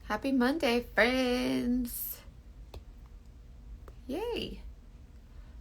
Happy Monday, friends. Yay.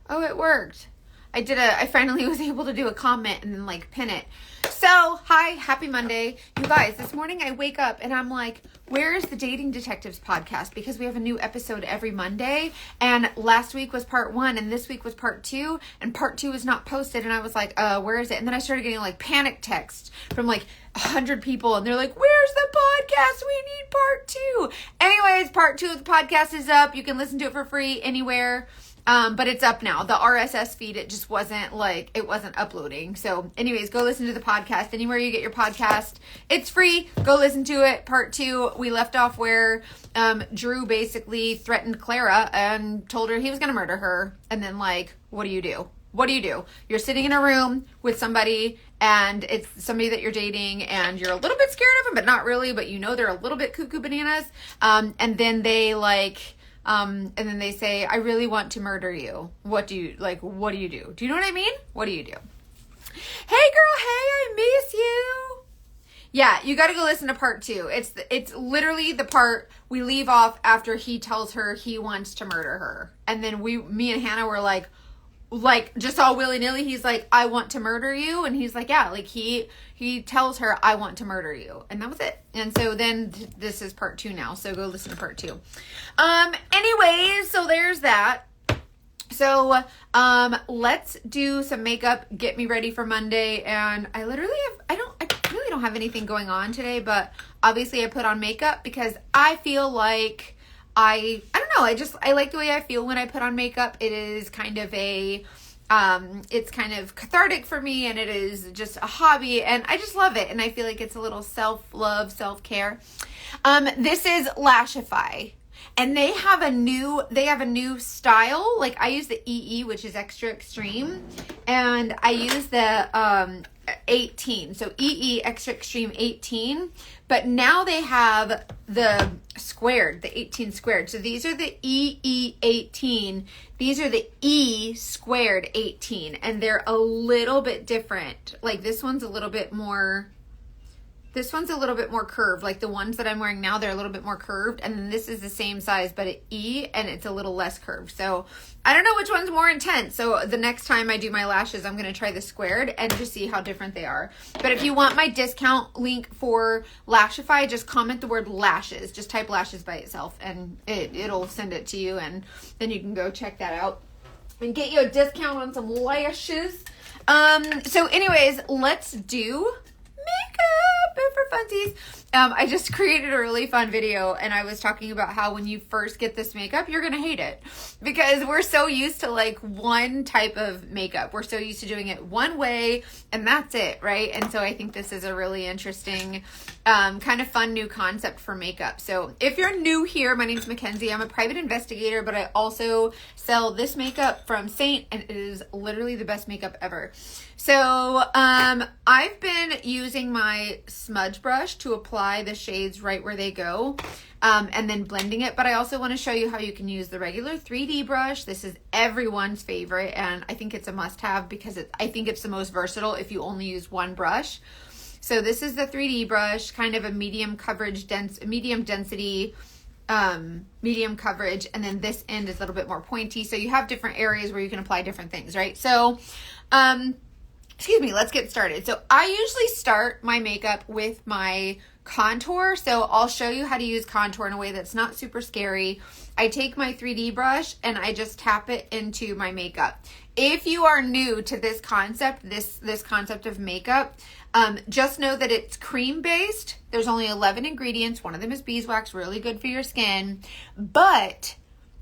Oh, it worked. I finally was able to do a comment and then pin it. So, hi, happy Monday. You guys, this morning I wake up and I'm like, where is the Dating Detectives podcast? Because we have a new episode every Monday. And last week was part 1 and this week was part 2. And part 2 is not posted. And I was like, where is it? And then I started getting panic texts from 100 people. And they're like, where's the podcast? We need part 2. Anyways, part 2 of the podcast is up. You can listen to it for free anywhere. But it's up now. The RSS feed, it just wasn't it wasn't uploading. So anyways, go listen to the podcast anywhere you get your podcast. It's free. Go listen to it. Part 2, we left off where, Drew basically threatened Clara and told her he was going to murder her. And then what do you do? What do you do? You're sitting in a room with somebody and it's somebody that you're dating and you're a little bit scared of them, but not really, but they're a little bit cuckoo bananas. And then they and then they say, I really want to murder you. What do you do? Do you know what I mean? What do you do? Hey girl, hey, I miss you. Yeah, you got to go listen to part 2. It's literally the part we leave off after he tells her he wants to murder her. And then me and Hannah were just all willy-nilly, he's like, I want to murder you. And he's like, yeah, he tells her, I want to murder you. And that was it. And so then this is part 2 now. So go listen to part 2. Anyways, so there's that. So, let's do some makeup, get me ready for Monday. And I really don't have anything going on today, but obviously I put on makeup because I feel like I don't know. I like the way I feel when I put on makeup. It is kind of it's kind of cathartic for me and it is just a hobby and I just love it. And I feel like it's a little self-love, self-care. This is Lashify and they have a new style. I use the EE, which is extra extreme, and I use the 18. So EE extra extreme 18. But now they have the squared, the 18 squared. So these are the EE 18. These are the E squared 18. And they're a little bit different. This one's a little bit more curved. The ones that I'm wearing now, they're a little bit more curved. And then this is the same size, but an E, and it's a little less curved. So I don't know which one's more intense. So the next time I do my lashes, I'm going to try the squared and just see how different they are. But if you want my discount link for Lashify, just comment the word lashes. Just type lashes by itself and it'll send it to you. And then you can go check that out and get you a discount on some lashes. So anyways, let's do makeup for funsies. I just created a really fun video and I was talking about how when you first get this makeup, you're going to hate it because we're so used to one type of makeup. We're so used to doing it one way and that's it, right? And so I think this is a really interesting, kind of fun new concept for makeup. So if you're new here, my name's Mackenzie. I'm a private investigator, but I also sell this makeup from Saint and it is literally the best makeup ever. So, I've been using my smudge brush to apply the shades right where they go, and then blending it. But I also want to show you how you can use the regular 3D brush. This is everyone's favorite, and I think it's a must-have because I think it's the most versatile if you only use one brush. So this is the 3D brush, kind of a medium coverage, medium density, medium coverage, and then this end is a little bit more pointy. So you have different areas where you can apply different things, right? So, excuse me, let's get started. So I usually start my makeup with my contour. So I'll show you how to use contour in a way that's not super scary. I take my 3D brush and I just tap it into my makeup. If you are new to this concept, this concept of makeup, just know that it's cream based. There's only 11 ingredients. One of them is beeswax, really good for your skin, but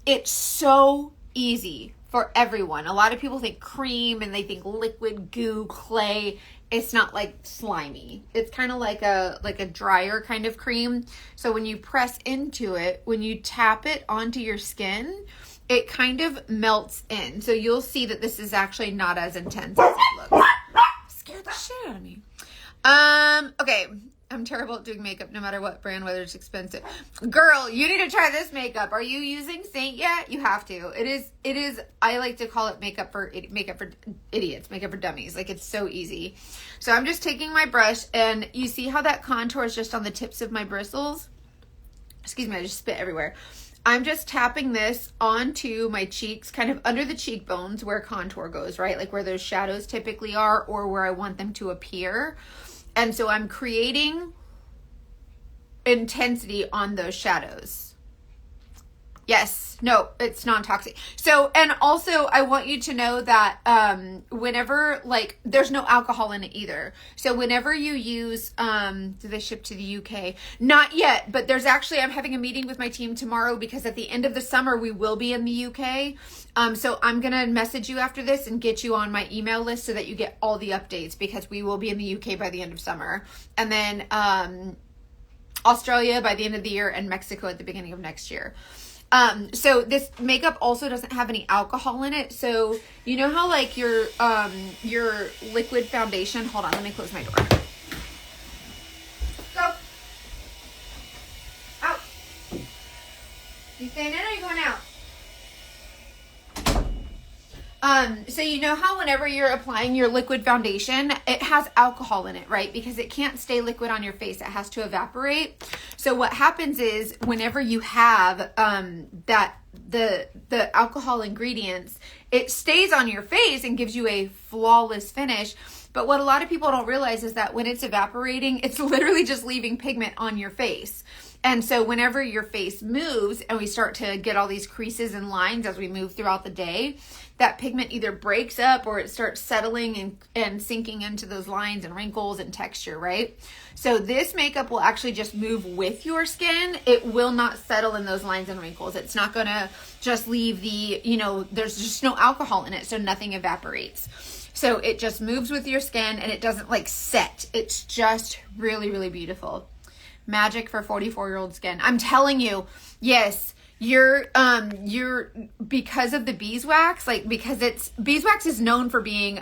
it's so easy for everyone. A lot of people think cream and they think liquid goo, clay. It's not slimy. It's kind of like a drier kind of cream. So when you press into it, when you tap it onto your skin, it kind of melts in. So you'll see that this is actually not as intense as it looks. Scared the shit out of me. Okay. I'm terrible at doing makeup no matter what brand, whether it's expensive. Girl, you need to try this makeup. Are you using Saint yet? You have to. It is, I like to call it makeup for idiots, makeup for dummies. It's so easy. So I'm just taking my brush and you see how that contour is just on the tips of my bristles? excuse me, I just spit everywhere. I'm just tapping this onto my cheeks, kind of under the cheekbones where contour goes, right? Like where those shadows typically are, or where I want them to appear. And so I'm creating intensity on those shadows. Yes, no, it's non-toxic. So, and also I want you to know that whenever, like, there's no alcohol in it either. So whenever you use, do they ship to the UK? Not yet, but there's actually, I'm having a meeting with my team tomorrow because at the end of the summer, we will be in the UK. So I'm going to message you after this and get you on my email list so that you get all the updates, because we will be in the UK by the end of summer. And then Australia by the end of the year, and Mexico at the beginning of next year. So this makeup also doesn't have any alcohol in it. So you know how like your liquid foundation, hold on, let me close my door. Go. Out. You staying in or you going out? So you know how whenever you're applying your liquid foundation, it has alcohol in it, right? Because it can't stay liquid on your face. It has to evaporate. So what happens is whenever you have the alcohol ingredients, it stays on your face and gives you a flawless finish. But what a lot of people don't realize is that when it's evaporating, it's literally just leaving pigment on your face. And so whenever your face moves and we start to get all these creases and lines as we move throughout the day, that pigment either breaks up or it starts settling and sinking into those lines and wrinkles and texture, right? So this makeup will actually just move with your skin. It will not settle in those lines and wrinkles. It's not going to just leave the, there's just no alcohol in it, so nothing evaporates. So it just moves with your skin and it doesn't like set. It's just really, really beautiful. Magic for 44-year-old skin. I'm telling you, yes, you're because of the beeswax, like because beeswax is known for being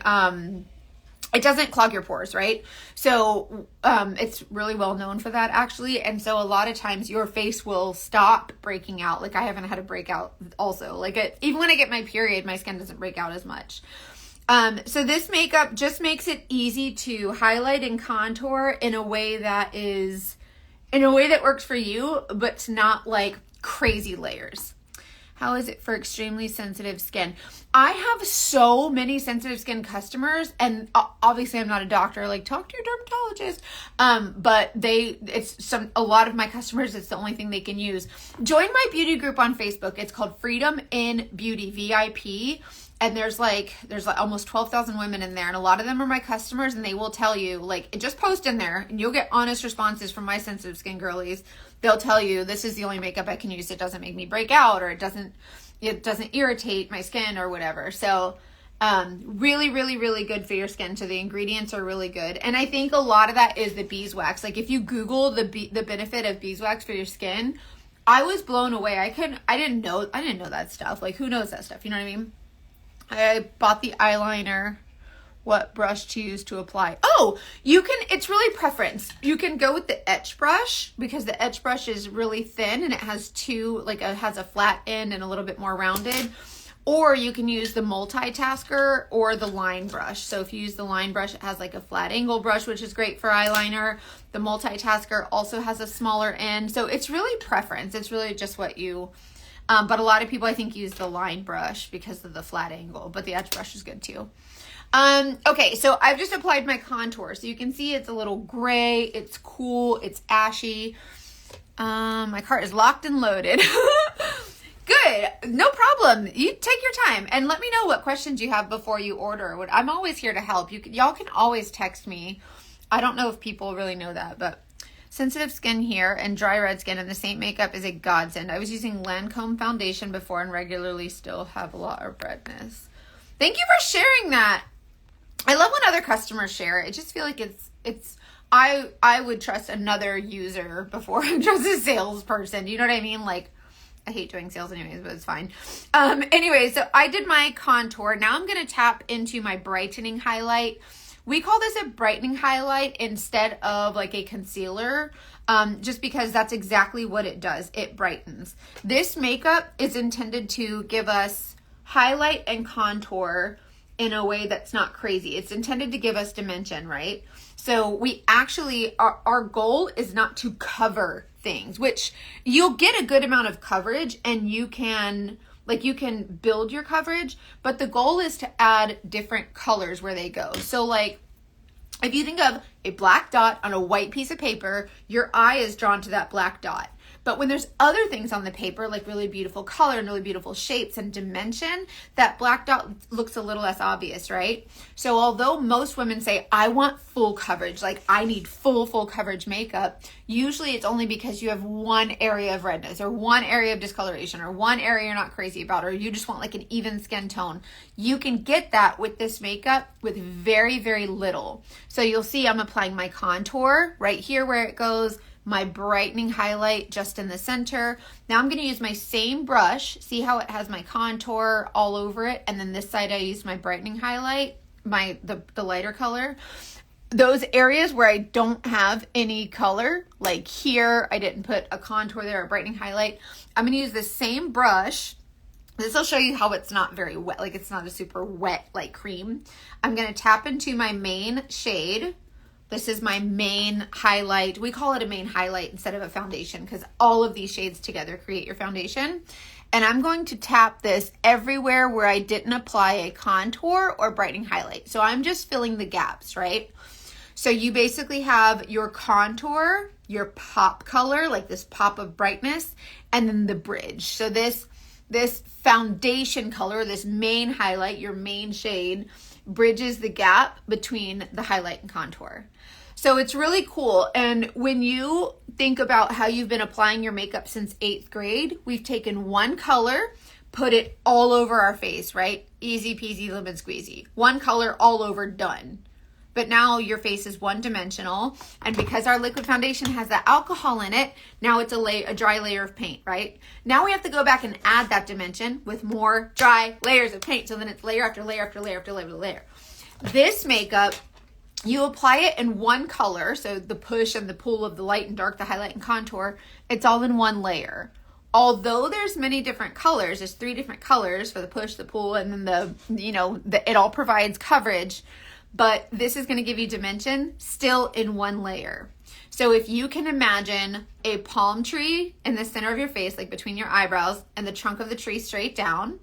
it doesn't clog your pores, right? So it's really well known for that actually. And so a lot of times your face will stop breaking out. Like I haven't had a breakout also. Like even when I get my period, my skin doesn't break out as much. So this makeup just makes it easy to highlight and contour in a way that works for you, but it's not like crazy layers. How is it for extremely sensitive skin? I have so many sensitive skin customers, and obviously I'm not a doctor, like talk to your dermatologist. But a lot of my customers, it's the only thing they can use. Join my beauty group on Facebook. It's called Freedom in Beauty VIP. And there's almost 12,000 women in there, and a lot of them are my customers, and they will tell you, like, just post in there and you'll get honest responses from my sensitive skin girlies. They'll tell you, this is the only makeup I can use. It doesn't make me break out, or it doesn't irritate my skin or whatever. So really, really, really good for your skin. So the ingredients are really good. And I think a lot of that is the beeswax. Like if you Google the benefit of beeswax for your skin, I was blown away. I didn't know that stuff. Like who knows that stuff? You know what I mean? I bought the eyeliner, what brush to use to apply. Oh, it's really preference. You can go with the etch brush because the etch brush is really thin and it has has a flat end and a little bit more rounded. Or you can use the multitasker or the line brush. So if you use the line brush, it has like a flat angle brush, which is great for eyeliner. The multitasker also has a smaller end. So it's really preference. It's really just what you... but a lot of people, I think, use the line brush because of the flat angle, but the edge brush is good too. Okay, so I've just applied my contour. So you can see it's a little gray, it's cool, it's ashy. My cart is locked and loaded. Good, no problem. You take your time and let me know what questions you have before you order. I'm always here to help. Y'all can always text me. I don't know if people really know that, but... Sensitive skin here and dry red skin and the same makeup is a godsend. I was using Lancome foundation before and regularly still have a lot of redness. Thank you for sharing that. I love when other customers share. I just feel like I would trust another user before I trust a salesperson. You know what I mean? Like, I hate doing sales anyways, but it's fine. Anyway, so I did my contour. Now I'm going to tap into my brightening highlight. We call this a brightening highlight instead of like a concealer, just because that's exactly what it does. It brightens. This makeup is intended to give us highlight and contour in a way that's not crazy. It's intended to give us dimension, right? So we actually, our goal is not to cover things, which you'll get a good amount of coverage, and you can build your coverage, but the goal is to add different colors where they go. So like, if you think of a black dot on a white piece of paper, your eye is drawn to that black dot. But when there's other things on the paper, like really beautiful color and really beautiful shapes and dimension, that black dot looks a little less obvious, right? So although most women say, I want full coverage, like I need full coverage makeup, usually it's only because you have one area of redness or one area of discoloration or one area you're not crazy about, or you just want like an even skin tone. You can get that with this makeup with very, very little. So you'll see I'm applying my contour right here where it goes, my brightening highlight just in the center. Now I'm going to use my same brush. See how it has my contour all over it? And then this side I used my brightening highlight, the lighter color. Those areas where I don't have any color, like here, I didn't put a contour there or brightening highlight. I'm going to use the same brush. This will show you how it's not very wet, like it's not a super wet like cream. I'm going to tap into my main shade. This is my main highlight. We call it a main highlight instead of a foundation because all of these shades together create your foundation. And I'm going to tap this everywhere where I didn't apply a contour or brightening highlight. So I'm just filling the gaps, right? So you basically have your contour, your pop color, like this pop of brightness, and then the bridge. So this foundation color, this main highlight, your main shade, bridges the gap between the highlight and contour. So it's really cool. And when you think about how you've been applying your makeup since 8th grade, we've taken one color, put it all over our face, right? Easy peasy lemon squeezy. One color all over, done. But now your face is one dimensional. And because our liquid foundation has that alcohol in it, now it's a dry layer of paint, right? Now we have to go back and add that dimension with more dry layers of paint. So then it's layer after layer after layer after layer after layer. This makeup, you apply it in one color. So the push and the pull of the light and dark, the highlight and contour, it's all in one layer. Although there's many different colors, there's 3 different colors for the push, the pull, and then it all provides coverage. But this is going to give you dimension still in one layer. So if you can imagine a palm tree in the center of your face, like between your eyebrows, and the trunk of the tree straight down,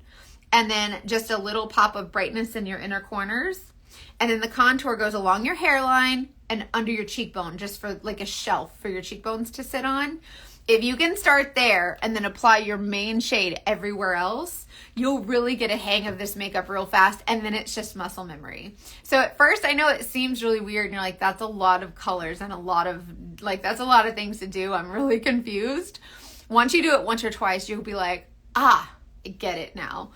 and then just a little pop of brightness in your inner corners, and then the contour goes along your hairline and under your cheekbone, just for like a shelf for your cheekbones to sit on. If you can start there and then apply your main shade everywhere else, you'll really get a hang of this makeup real fast, and then it's just muscle memory. So at first, I know it seems really weird, and you're like, that's a lot of colors and that's a lot of things to do. I'm really confused. Once you do it once or twice, you'll be like, I get it now.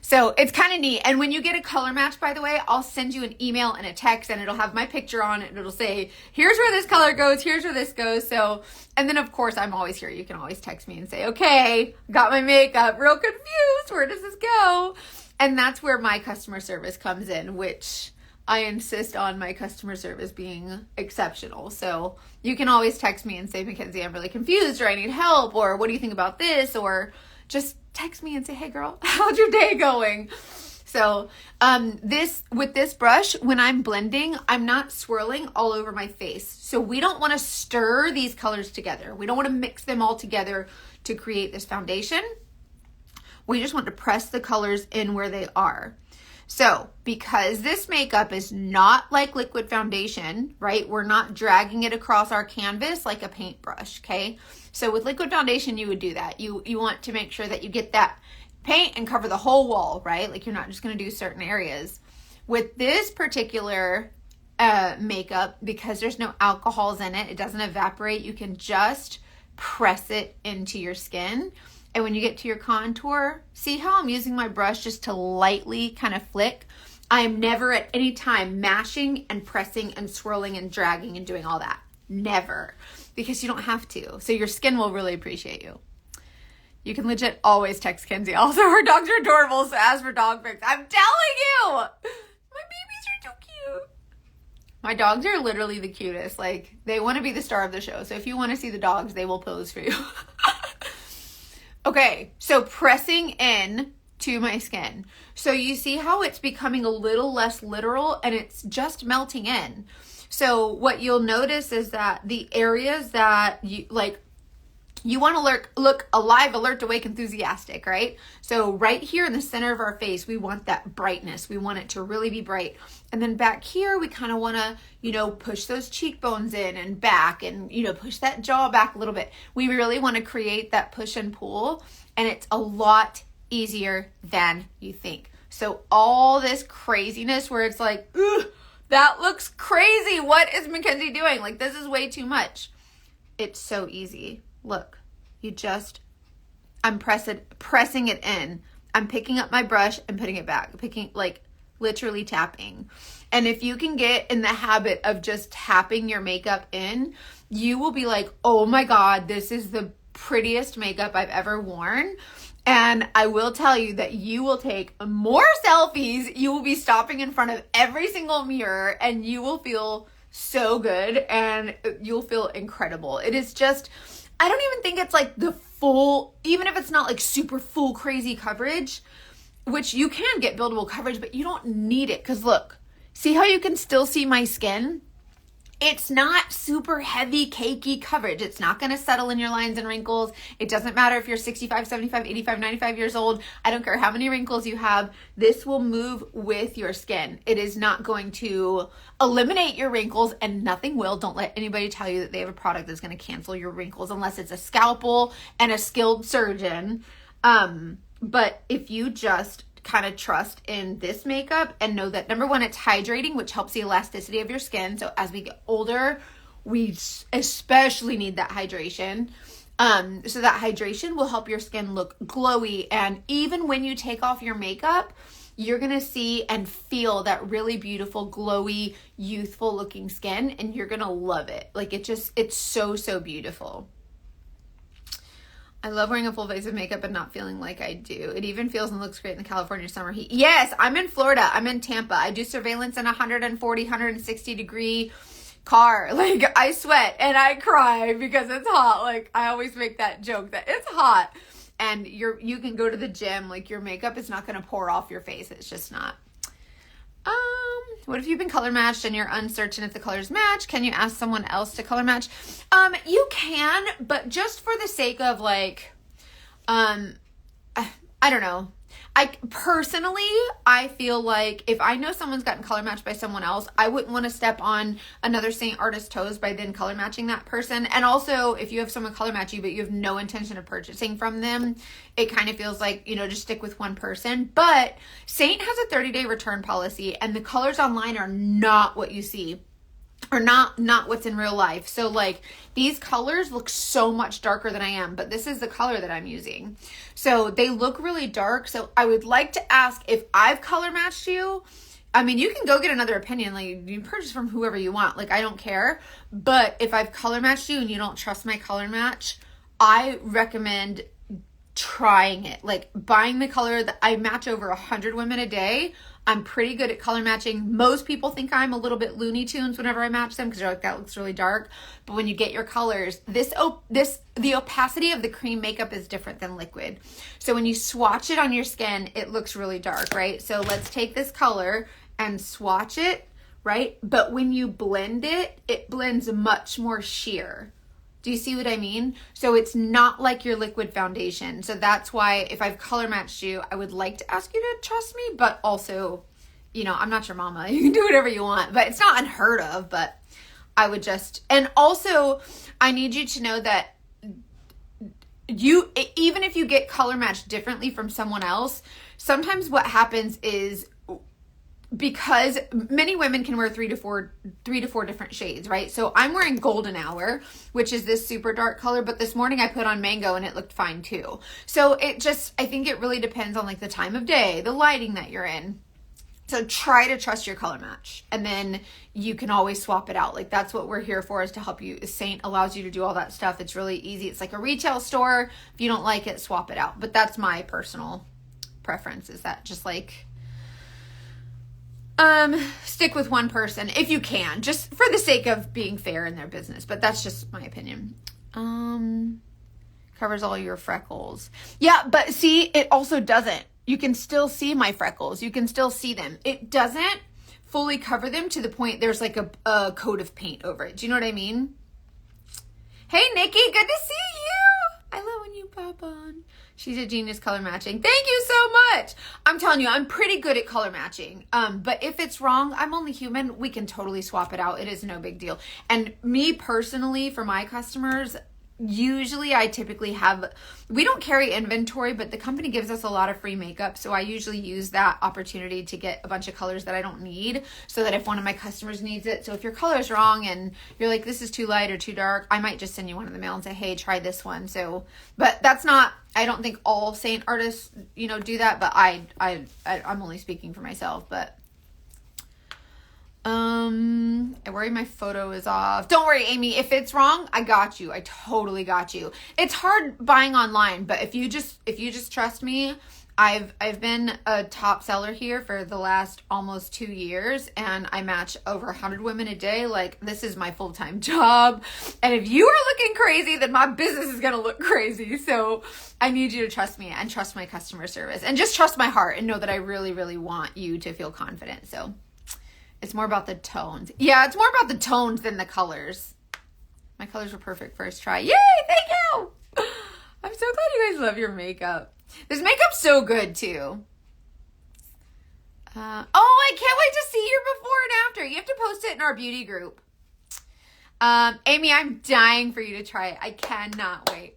So it's kind of neat. And when you get a color match, by the way, I'll send you an email and a text, and it'll have my picture on it, and it'll say, here's where this color goes, here's where this goes. So, and then of course, I'm always here. You can always text me and say, okay, got my makeup, real confused, where does this go? And that's where my customer service comes in, which I insist on my customer service being exceptional. So you can always text me and say, Mackenzie, I'm really confused, or I need help, or what do you think about this? Or just text me and say, hey girl, how's your day going? So with this brush, when I'm blending, I'm not swirling all over my face. So we don't want to stir these colors together. We don't want to mix them all together to create this foundation. We just want to press the colors in where they are. So because this makeup is not like liquid foundation, right? We're not dragging it across our canvas like a paintbrush, okay? So with liquid foundation, you would do that. You want to make sure that you get that paint and cover the whole wall, right? Like you're not just going to do certain areas. With this particular makeup, because there's no alcohols in it, it doesn't evaporate, you can just press it into your skin. And when you get to your contour, see how I'm using my brush just to lightly kind of flick? I am never at any time mashing and pressing and swirling and dragging and doing all that. Never. Because you don't have to. So your skin will really appreciate you. You can legit always text Kenzie. Also, her dogs are adorable, so ask for dog pics. I'm telling you! My babies are so cute. My dogs are literally the cutest. Like, they want to be the star of the show. So if you want to see the dogs, they will pose for you. Okay, so pressing in to my skin. So you see how it's becoming a little less literal and it's just melting in. So what you'll notice is that the areas that you like, You want to look alive, alert, awake, enthusiastic, right? So right here in the center of our face, we want that brightness. We want it to really be bright. And then back here, we kind of want to, you know, push those cheekbones in and back and, you know, push that jaw back a little bit. We really want to create that push and pull, and it's a lot easier than you think. So all this craziness where it's like, ugh, that looks crazy. What is Mackenzie doing? Like, this is way too much. It's so easy. Look, I'm pressing it in. I'm picking up my brush and putting it back, like literally tapping. And if you can get in the habit of just tapping your makeup in, you will be like, oh my God, this is the prettiest makeup I've ever worn. And I will tell you that you will take more selfies. You will be stopping in front of every single mirror and you will feel so good and you'll feel incredible. It is just, I don't even think it's like the full, even if it's not like super full crazy coverage, which you can get buildable coverage, but you don't need it. Because look, see how you can still see my skin? It's not super heavy, cakey coverage. It's not going to settle in your lines and wrinkles. It doesn't matter if you're 65, 75, 85, 95 years old. I don't care how many wrinkles you have. This will move with your skin. It is not going to eliminate your wrinkles, and nothing will. Don't let anybody tell you that they have a product that's going to cancel your wrinkles unless it's a scalpel and a skilled surgeon. But if you just kind of trust in this makeup and know that, number one, it's hydrating, which helps the elasticity of your skin. So as we get older, we especially need that hydration. So that hydration will help your skin look glowy. And even when you take off your makeup, you're going to see and feel that really beautiful, glowy, youthful looking skin. And you're going to love it. Like it's so, so beautiful. I love wearing a full face of makeup and not feeling like I do. It even feels and looks great in the California summer heat. Yes, I'm in Florida. I'm in Tampa. I do surveillance in 140, 160 degree car. Like, I sweat and I cry because it's hot. Like, I always make that joke that it's hot and you can go to the gym. Like, your makeup is not going to pour off your face. It's just not. What if you've been color matched and you're uncertain if the colors match? Can you ask someone else to color match? You can, but just for the sake of like, I don't know. I feel like if I know someone's gotten color matched by someone else, I wouldn't want to step on another Saint artist's toes by then color matching that person. And also, if you have someone color match you, but you have no intention of purchasing from them, it kind of feels like, you know, just stick with one person. But Saint has a 30-day return policy, and the colors online are not what you see. Or not what's in real life. So like, these colors look so much darker than I am, but this is the color that I'm using. So they look really dark. So I would like to ask if I've color matched you. I mean, you can go get another opinion. Like, you can purchase from whoever you want. Like, I don't care. But if I've color matched you and you don't trust my color match, I recommend trying it. Like, buying the color that I match over 100 women a day. I'm pretty good at color matching. Most people think I'm a little bit Looney Tunes whenever I match them because they're like, that looks really dark. But when you get your colors, the opacity of the cream makeup is different than liquid. So when you swatch it on your skin, it looks really dark, right? So let's take this color and swatch it, right? But when you blend it, it blends much more sheer. Do you see what I mean? So it's not like your liquid foundation. So that's why if I've color matched you, I would like to ask you to trust me, but also, you know, I'm not your mama. You can do whatever you want, but it's not unheard of, but I would just, and also I need you to know that even if you get color matched differently from someone else, sometimes what happens is, because many women can wear three to four different shades, right? So I'm wearing Golden Hour, which is this super dark color, but this morning I put on Mango and it looked fine too. So I think it really depends on like the time of day, the lighting that you're in. So try to trust your color match, and then you can always swap it out. Like, that's what we're here for, is to help you. Saint allows you to do all that stuff. It's really easy. It's like a retail store. If you don't like it, swap it out. But that's my personal preference, is that just like, stick with one person if you can, just for the sake of being fair in their business. But that's just my opinion. Covers all your freckles. Yeah, but see, it also doesn't. You can still see my freckles. You can still see them. It doesn't fully cover them to the point there's like a coat of paint over it. Do you know what I mean? Hey, Nikki, good to see you. makeup on. She's a genius color matching. Thank you so much. I'm telling you, I'm pretty good at color matching. But if it's wrong, I'm only human. We can totally swap it out. It is no big deal. And me personally, for my customers, usually I typically have, we don't carry inventory, but the company gives us a lot of free makeup. So I usually use that opportunity to get a bunch of colors that I don't need, so that if one of my customers needs it. So if your color is wrong and you're like, this is too light or too dark, I might just send you one in the mail and say, hey, try this one. So, but that's not, I don't think all Saint artists, you know, do that, but I'm only speaking for myself. But I worry my photo is off. Don't worry, Amy. If it's wrong, I got you. I totally got you. It's hard buying online, but if you just trust me, I've been a top seller here for the last almost 2 years, and I match over 100 women a day. Like, this is my full-time job. And if you are looking crazy, then my business is going to look crazy. So I need you to trust me and trust my customer service and just trust my heart and know that I really, really want you to feel confident. So it's more about the tones. Yeah, it's more about the tones than the colors. My colors were perfect first try. Yay, thank you. I'm so glad you guys love your makeup. This makeup's so good too. I can't wait to see your before and after. You have to post it in our beauty group. Amy, I'm dying for you to try it. I cannot wait.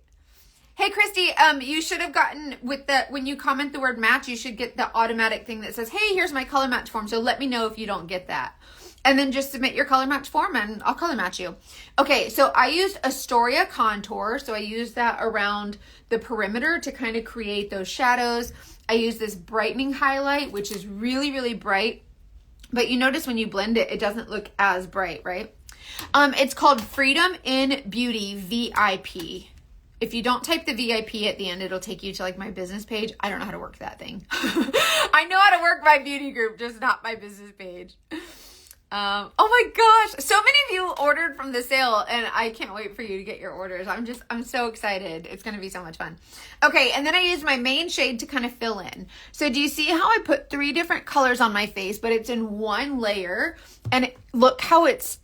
Hey, Christy, you should have gotten when you comment the word match, you should get the automatic thing that says, hey, here's my color match form. So let me know if you don't get that. And then just submit your color match form and I'll color match you. Okay, so I used Astoria Contour. So I used that around the perimeter to kind of create those shadows. I used this brightening highlight, which is really, really bright. But you notice when you blend it, it doesn't look as bright, right? It's called Freedom in Beauty VIP. If you don't type the VIP at the end, it'll take you to like my business page. I don't know how to work that thing. I know how to work my beauty group, just not my business page. Oh my gosh. So many of you ordered from the sale and I can't wait for you to get your orders. I'm so excited. It's going to be so much fun. Okay. And then I used my main shade to kind of fill in. So do you see how I put 3 different colors on my face, but it's in one layer, and look how it's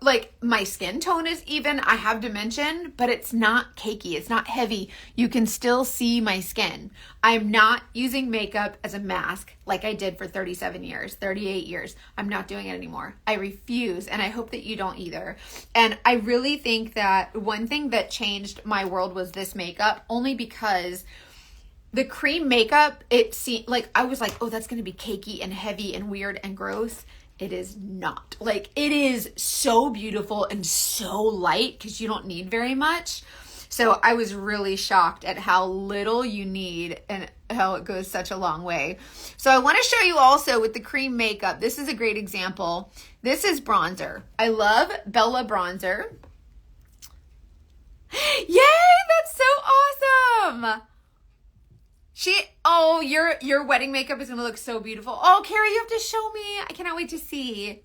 like my skin tone is even. I have dimension, but it's not cakey. It's not heavy. You can still see my skin. I'm not using makeup as a mask like I did for 37 years, 38 years. I'm not doing it anymore. I refuse, and I hope that you don't either. And I really think that one thing that changed my world was this makeup, only because the cream makeup, it seemed like I was like, oh, that's going to be cakey and heavy and weird and gross. It is not. Like, it is so beautiful and so light because you don't need very much. So I was really shocked at how little you need and how it goes such a long way. So I want to show you also with the cream makeup. This is a great example. This is bronzer. I love Bella bronzer. Yay, that's so awesome. Your wedding makeup is going to look so beautiful. Oh, Carrie, you have to show me. I cannot wait to see.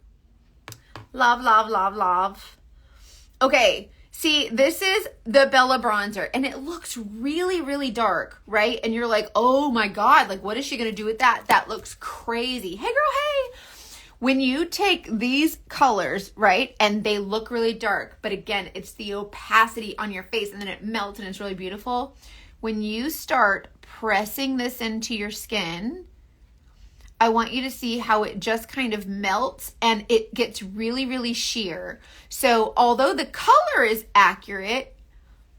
Love, love, love, love. Okay. See, this is the Bella bronzer, and it looks really, really dark, right? And you're like, oh my God, like, what is she going to do with that? That looks crazy. Hey, girl, hey. When you take these colors, right, and they look really dark, but again, it's the opacity on your face, and then it melts, and it's really beautiful. When you start pressing this into your skin, I want you to see how it just kind of melts and it gets really, really sheer. So although the color is accurate,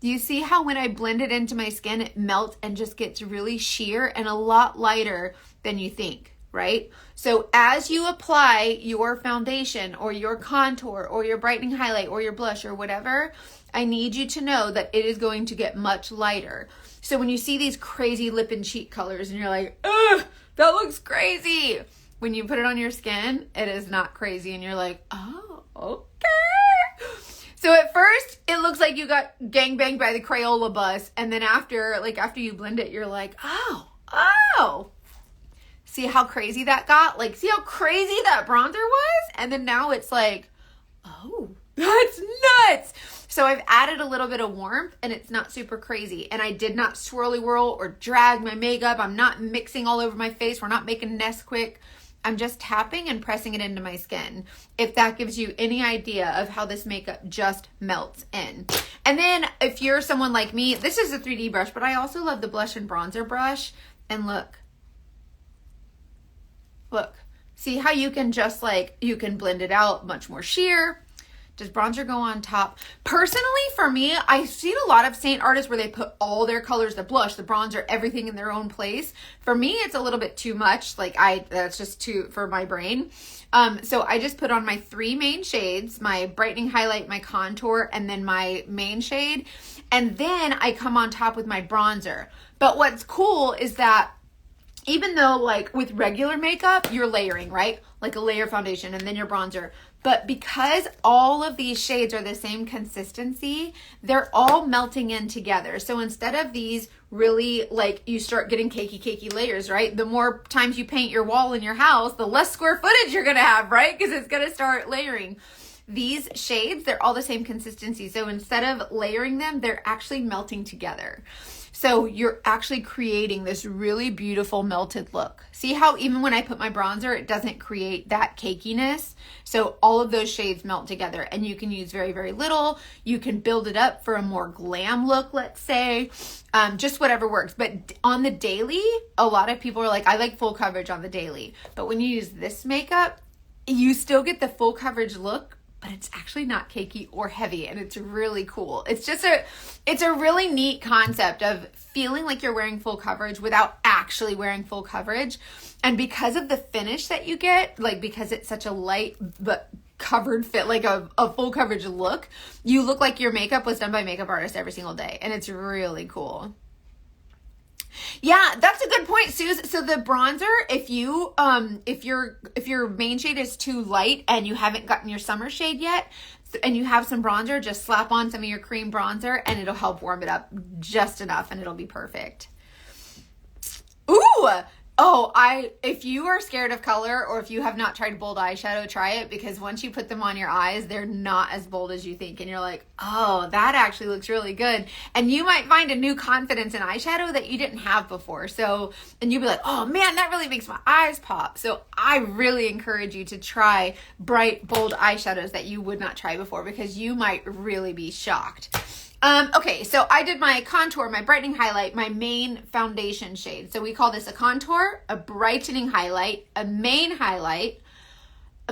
do you see how when I blend it into my skin, it melts and just gets really sheer and a lot lighter than you think, right? So as you apply your foundation or your contour or your brightening highlight or your blush or whatever, I need you to know that it is going to get much lighter. So when you see these crazy lip and cheek colors and you're like, ugh, that looks crazy. When you put it on your skin, it is not crazy. And you're like, oh, okay. So at first it looks like you got gangbanged by the Crayola bus. And then after you blend it, you're like, oh. See how crazy that got? Like, see how crazy that bronzer was? And then now it's like, oh, that's nuts. So I've added a little bit of warmth and it's not super crazy. And I did not swirly whirl or drag my makeup. I'm not mixing all over my face. We're not making Nesquik. I'm just tapping and pressing it into my skin. If that gives you any idea of how this makeup just melts in. And then if you're someone like me, this is a 3D brush, but I also love the blush and bronzer brush. And look, see how you can just like, you can blend it out much more sheer. Does bronzer go on top? Personally, for me, I've seen a lot of Saint artists where they put all their colors, the blush, the bronzer, everything in their own place. For me, it's a little bit too much. Like that's just too, for my brain. So I just put on my 3 main shades, my brightening highlight, my contour, and then my main shade. And then I come on top with my bronzer. But what's cool is that even though like with regular makeup, you're layering, right? Like a layer foundation and then your bronzer. But because all of these shades are the same consistency, they're all melting in together. So instead of these really like you start getting cakey layers, right? The more times you paint your wall in your house, the less square footage you're going to have, right? Because it's going to start layering. These shades, they're all the same consistency. So instead of layering them, they're actually melting together. So you're actually creating this really beautiful melted look. See how even when I put my bronzer, it doesn't create that cakiness. So all of those shades melt together and you can use very, very little. You can build it up for a more glam look, let's say, just whatever works. But on the daily, a lot of people are like, I like full coverage on the daily. But when you use this makeup, you still get the full coverage look, but it's actually not cakey or heavy, and it's really cool. It's a really neat concept of feeling like you're wearing full coverage without actually wearing full coverage. And because of the finish that you get, like because it's such a light but covered fit, like a full coverage look, you look like your makeup was done by a makeup artist every single day, and it's really cool. Yeah, that's a good point, Suze. So the bronzer, if your main shade is too light and you haven't gotten your summer shade yet, and you have some bronzer, just slap on some of your cream bronzer and it'll help warm it up just enough and it'll be perfect. Ooh! Oh, if you are scared of color or if you have not tried bold eyeshadow, try it, because once you put them on your eyes, they're not as bold as you think. And you're like, oh, that actually looks really good. And you might find a new confidence in eyeshadow that you didn't have before. So, and you'll be like, oh man, that really makes my eyes pop. So I really encourage you to try bright, bold eyeshadows that you would not try before, because you might really be shocked. Okay, so I did my contour, my brightening highlight, my main foundation shade. So we call this a contour, a brightening highlight, a main highlight,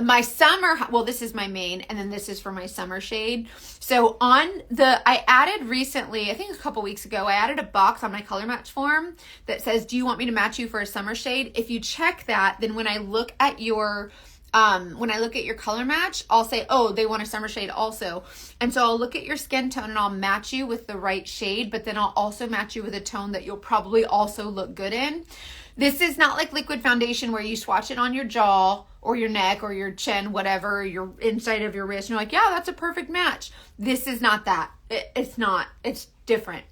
my summer, well, this is my main, and then this is for my summer shade. So I added recently, I think a couple weeks ago, I added a box on my color match form that says, do you want me to match you for a summer shade? If you check that, then when I look at your color match, I'll say, oh, they want a summer shade also. And so I'll look at your skin tone and I'll match you with the right shade, but then I'll also match you with a tone that you'll probably also look good in. This is not like liquid foundation where you swatch it on your jaw or your neck or your chin, whatever, your inside of your wrist. And you're like, yeah, that's a perfect match. This is not that. It's not. It's different.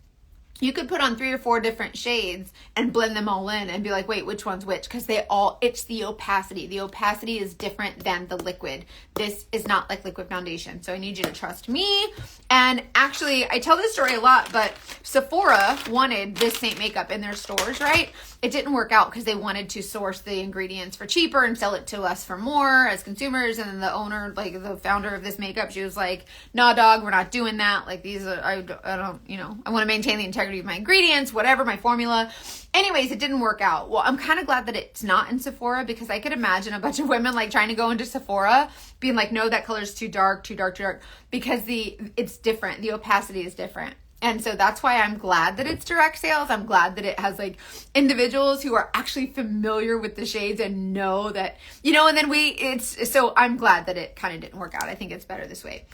You could put on 3 or 4 different shades and blend them all in and be like, wait, which one's which? Because it's the opacity. The opacity is different than the liquid. This is not like liquid foundation. So I need you to trust me. And actually, I tell this story a lot, but Sephora wanted this Saint makeup in their stores, right? It didn't work out because they wanted to source the ingredients for cheaper and sell it to us for more as consumers. And then the owner, like the founder of this makeup, she was like, nah, dog, we're not doing that. Like these are, I don't, I want to maintain the integrity of my ingredients, whatever, my formula. Anyways, it didn't work out. Well, I'm kind of glad that it's not in Sephora, because I could imagine a bunch of women like trying to go into Sephora being like, no, that color's too dark, because it's different. The opacity is different. And so that's why I'm glad that it's direct sales. I'm glad that it has like individuals who are actually familiar with the shades and know that, and then so I'm glad that it kind of didn't work out. I think it's better this way.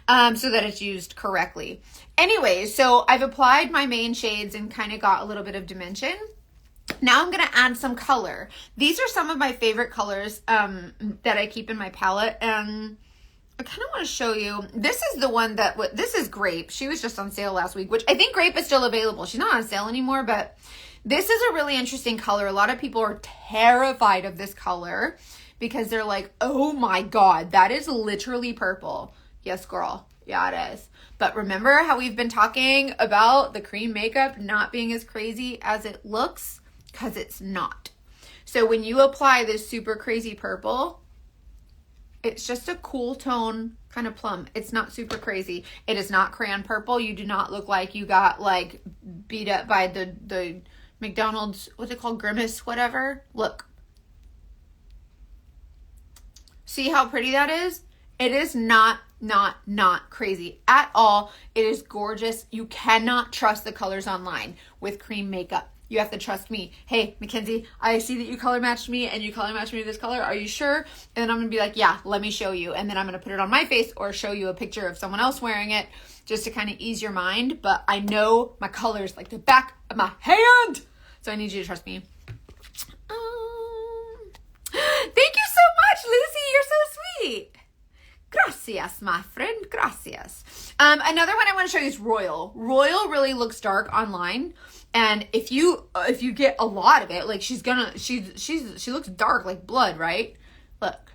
So that it's used correctly. Anyways, so I've applied my main shades and kind of got a little bit of dimension. Now I'm going to add some color. These are some of my favorite colors that I keep in my palette. And I kind of want to show you. This is the one this is Grape. She was just on sale last week, which I think Grape is still available. She's not on sale anymore, but this is a really interesting color. A lot of people are terrified of this color because they're like, oh my God, that is literally purple. Yes, girl. Yeah, it is. But remember how we've been talking about the cream makeup not being as crazy as it looks? Because it's not. So when you apply this super crazy purple, it's just a cool tone kind of plum. It's not super crazy. It is not crayon purple. You do not look like you got like beat up by the McDonald's, what's it called? Grimace, whatever. Look. See how pretty that is? It is not crazy at all. It is gorgeous. You cannot trust the colors online with cream makeup. You have to trust me. Hey, Mackenzie, I see that you color matched me and you color matched me this color. Are you sure? And then I'm going to be like, yeah, let me show you. And then I'm going to put it on my face or show you a picture of someone else wearing it just to kind of ease your mind. But I know my colors like the back of my hand. So I need you to trust me. Thank you so much, Lucy. You're so sweet. Gracias, my friend. Gracias. Another one I want to show you is Royal. Royal really looks dark online. And if you get a lot of it, like she looks dark like blood, right? Look.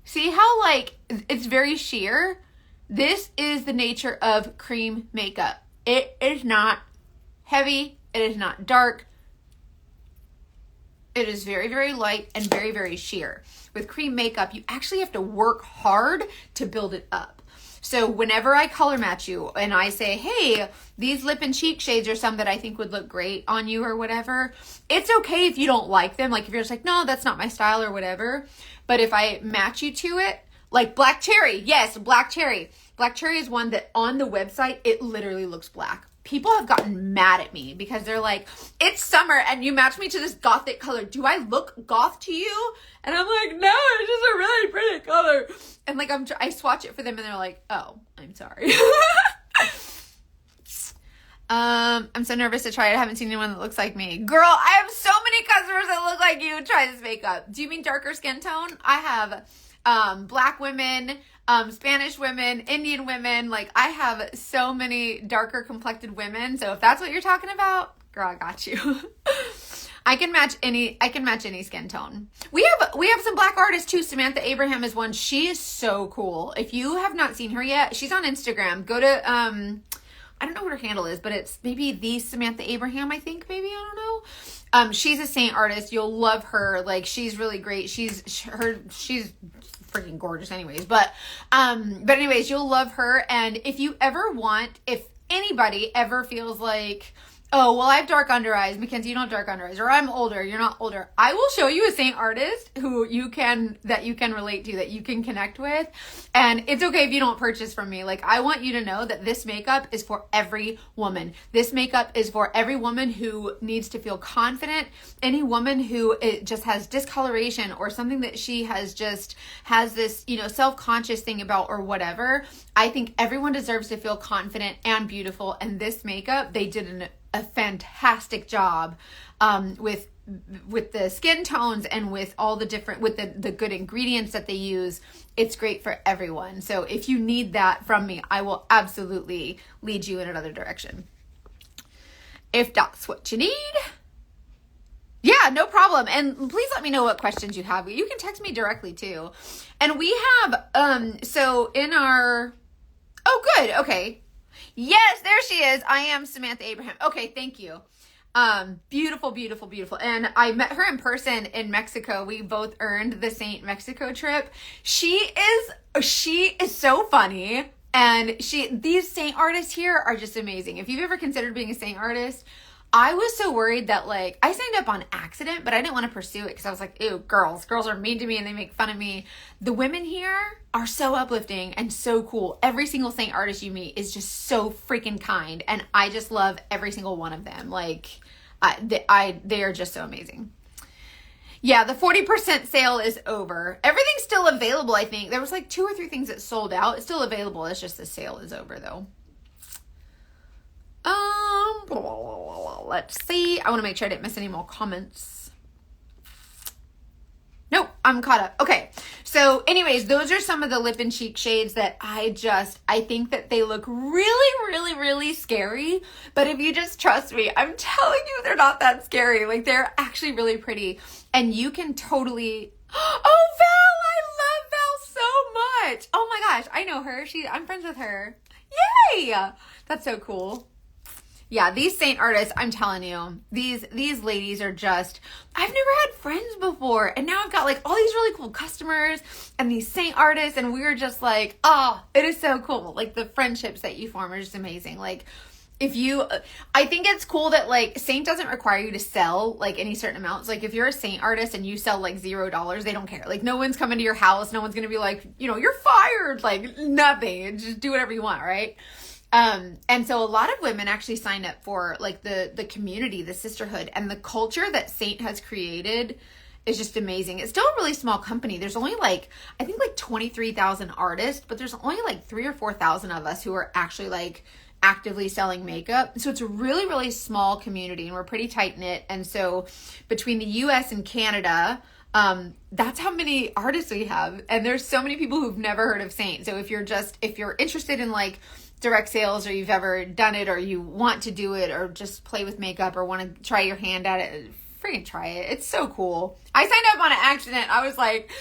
See how like it's very sheer? This is the nature of cream makeup. It is not heavy. It is not dark. It is very, very light and very, very sheer. With cream makeup, you actually have to work hard to build it up. So whenever I color match you and I say, hey, these lip and cheek shades are some that I think would look great on you or whatever, it's okay if you don't like them. Like if you're just like, no, that's not my style or whatever. But if I match you to it, like black cherry, yes, black cherry. Black cherry is one that on the website, it literally looks black. People have gotten mad at me because they're like, it's summer and you match me to this gothic color. Do I look goth to you? And I'm like, no, it's just a really pretty color. And like, I swatch it for them and they're like, oh, I'm sorry. I'm so nervous to try it. I haven't seen anyone that looks like me. Girl, I have so many customers that look like you. Try this makeup. Do you mean darker skin tone? I have black women, Spanish women, Indian women. Like I have so many darker complected women. So if that's what you're talking about, girl, I got you. I can match any skin tone. We have some black artists too. Samantha Abraham is one. She is so cool. If you have not seen her yet, she's on Instagram. Go to I don't know what her handle is, but it's maybe the Samantha Abraham, I think, maybe, I don't know. She's a saint artist. You'll love her. Like she's really great. She's freaking gorgeous anyways. But anyways, you'll love her. And if anybody ever feels like, oh, well, I have dark under eyes. Mackenzie, you don't have dark under eyes. Or I'm older. You're not older. I will show you a saint artist that you can relate to, that you can connect with. And it's okay if you don't purchase from me. Like, I want you to know that this makeup is for every woman. This makeup is for every woman who needs to feel confident. Any woman who just has discoloration or something that she has this, self-conscious thing about or whatever. I think everyone deserves to feel confident and beautiful. And this makeup, they did a fantastic job with the skin tones and with all the different, with the good ingredients that they use. It's great for everyone. So if you need that from me, I will absolutely lead you in another direction. If that's what you need. Yeah, no problem. And please let me know what questions you have. You can text me directly too. And we have, oh good, okay. Yes, there she is. I am Samantha Abraham. Okay, thank you. Beautiful, beautiful, beautiful. And I met her in person in Mexico. We both earned the Saint Mexico trip. She is so funny. And these saint artists here are just amazing. If you've ever considered being a saint artist, I was so worried that I signed up on accident, but I didn't want to pursue it because I was like, ew, girls are mean to me and they make fun of me. The women here are so uplifting and so cool. Every single saint artist you meet is just so freaking kind. And I just love every single one of them. They are just so amazing. Yeah, the 40% sale is over. Everything's still available, I think. There was 2 or 3 things that sold out. It's still available. It's just the sale is over though. Let's see. I want to make sure I didn't miss any more comments. Nope, I'm caught up. Okay. So anyways, those are some of the lip and cheek shades that I think that they look really, really, really scary. But if you just trust me, I'm telling you, they're not that scary. They're actually really pretty. And you can totally, oh, Val, I love Val so much. Oh my gosh, I know her. I'm friends with her. Yay. That's so cool. Yeah, these Saint artists, I'm telling you, these ladies are just, I've never had friends before. And now I've got like all these really cool customers and these Saint artists. And we were just like, oh, it is so cool. Like the friendships that you form are just amazing. Like I think it's cool that like Saint doesn't require you to sell like any certain amounts. Like if you're a Saint artist and you sell like $0, they don't care. Like no one's coming to your house. No one's going to be like, you're fired. Like nothing. Just do whatever you want. Right. And so a lot of women actually sign up for like the community, the sisterhood, and the culture that Saint has created is just amazing. It's still a really small company. There's only I think 23,000 artists, but there's only like 3,000 or 4,000 of us who are actually like actively selling makeup. So it's a really, really small community and we're pretty tight knit. And so between the US and Canada, that's how many artists we have. And there's so many people who've never heard of Saint. So if you're interested in like direct sales or you've ever done it or you want to do it or just play with makeup or want to try your hand at it, freaking try it. It's so cool. I signed up on an accident. I was like,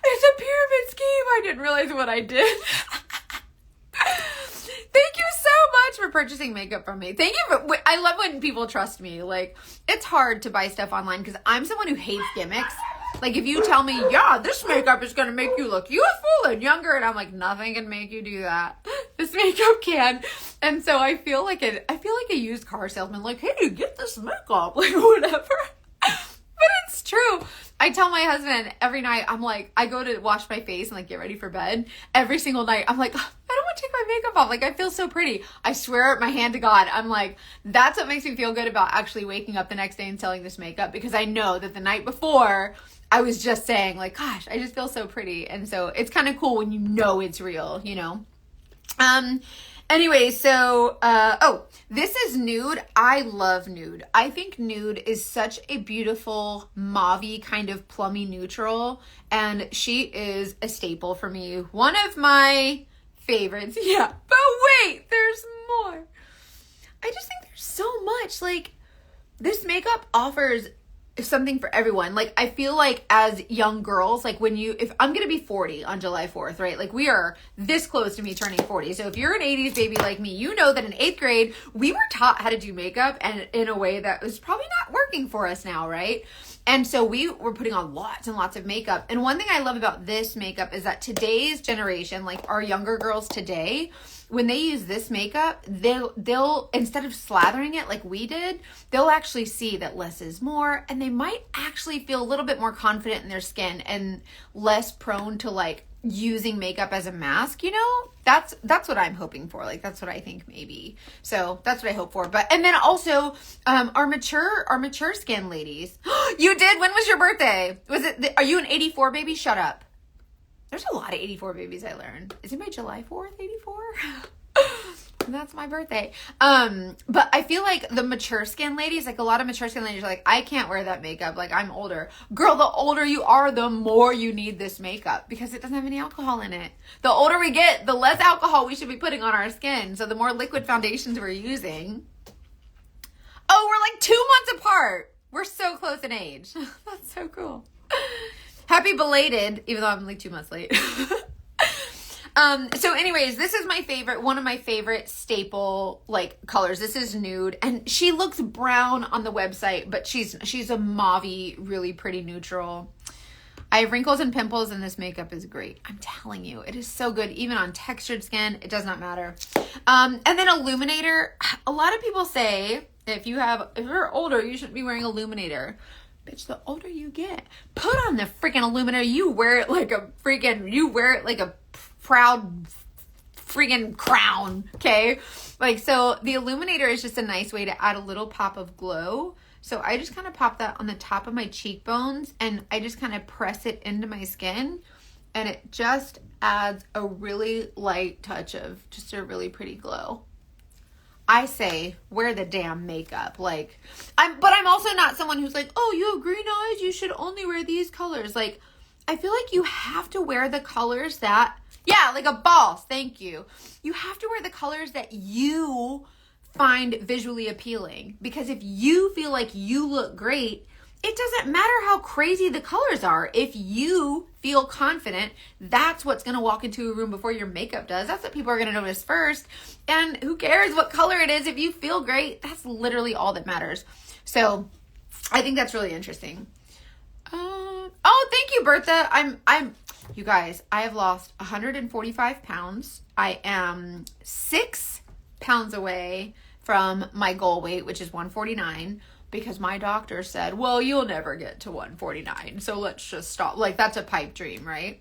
it's a pyramid scheme. I didn't realize what I did. Thank you so much for purchasing makeup from me. Thank you. I love when people trust me. Like, it's hard to buy stuff online because I'm someone who hates gimmicks. Like, if you tell me, yeah, this makeup is going to make you look youthful and younger, and I'm like, nothing can make you do that. This makeup can. And so I feel like a used car salesman, like, hey, get this makeup, like, whatever. But it's true. I tell my husband every night, I'm like, I go to wash my face and like get ready for bed. Every single night, I'm like, I don't want to take my makeup off. Like, I feel so pretty. I swear my hand to God, I'm like, that's what makes me feel good about actually waking up the next day and selling this makeup, because I know that the night before I was just saying like, gosh, I just feel so pretty. And so it's kind of cool when you know it's real, Anyway, so, this is nude. I love nude. I think nude is such a beautiful mauve-y kind of plummy neutral, and she is a staple for me. One of my favorites. Yeah, but wait, there's more. I just think there's so much. Like, this makeup offers something for everyone. Like, I feel like as young girls, like if I'm going to be 40 on July 4th, right? Like, we are this close to me turning 40. So if you're an 80s baby like me, you know that in 8th grade, we were taught how to do makeup and in a way that was probably not working for us now, right? And so we were putting on lots and lots of makeup. And one thing I love about this makeup is that today's generation, like our younger girls today, when they use this makeup, they'll instead of slathering it like we did, they'll actually see that less is more, and they might actually feel a little bit more confident in their skin and less prone to like using makeup as a mask, That's what I'm hoping for. Like, that's what I think maybe. So that's what I hope for. But, and then also, our mature skin ladies. You did? When was your birthday? Are you an 84 baby? Shut up. There's a lot of 84 babies, I learned. Is it my July 4th, 84? That's my birthday. But I feel like the mature skin ladies, like a lot of mature skin ladies are like, I can't wear that makeup. Like, I'm older. Girl, the older you are, the more you need this makeup because it doesn't have any alcohol in it. The older we get, the less alcohol we should be putting on our skin. So the more liquid foundations we're using. Oh, we're like 2 months apart. We're so close in age. That's so cool. Happy belated, even though I'm like 2 months late. So anyways, this is one of my favorite staple like colors. This is nude, and she looks brown on the website, but she's a mauve-y, really pretty neutral. I have wrinkles and pimples, and this makeup is great. I'm telling you, it is so good. Even on textured skin, it does not matter. And then illuminator. A lot of people say if you're older, you shouldn't be wearing illuminator. Bitch, the older you get, put on the freaking illuminator. You wear it like a proud freaking crown, okay? Like, so the illuminator is just a nice way to add a little pop of glow. So I just kind of pop that on the top of my cheekbones, and I just kind of press it into my skin, and it just adds a really light touch of just a really pretty glow. I say, wear the damn makeup. Like, but I'm also not someone who's like, oh, you have green eyes, you should only wear these colors. Like, I feel like you have to wear the colors that, yeah, like a boss, thank you. You have to wear the colors that you find visually appealing. Because if you feel like you look great it doesn't matter how crazy the colors are. If you feel confident, that's what's going to walk into a room before your makeup does. That's what people are going to notice first. And who cares what color it is? If you feel great, that's literally all that matters. So I think that's really interesting. Oh, thank you, Bertha. You guys, I have lost 145 pounds. I am 6 pounds away from my goal weight, which is 149, because my doctor said, well, you'll never get to 149. So let's just stop. Like, that's a pipe dream, right?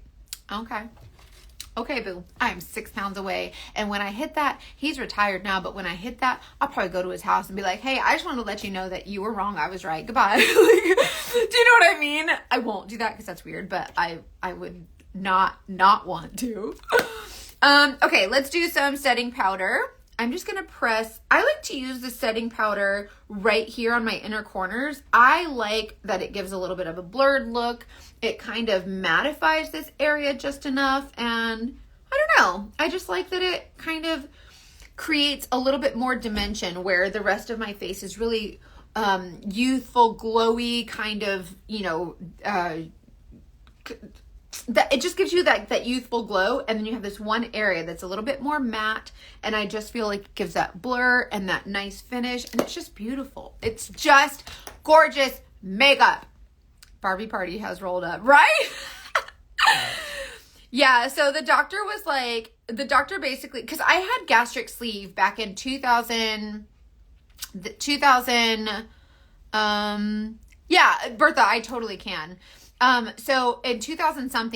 Okay, boo. I'm 6 pounds away. And when I hit that, he's retired now, but when I hit that, I'll probably go to his house and be like, hey, I just wanted to let you know that you were wrong. I was right. Goodbye. Do you know what I mean? I won't do that because that's weird, but I would not want to. Okay, let's do some setting powder. I'm just going to press. I like to use the setting powder right here on my inner corners. I like that it gives a little bit of a blurred look. It kind of mattifies this area just enough. And I don't know. I just like that it kind of creates a little bit more dimension where the rest of my face is really youthful, glowy, kind of, that it just gives you that youthful glow, and then you have this one area that's a little bit more matte, and I just feel like it gives that blur and that nice finish, and it's just beautiful. It's just gorgeous makeup. Barbie party has rolled up, right? Yeah, so the doctor basically, because I had gastric sleeve back in 2000, yeah, Bertha, I totally can. So in 2000 or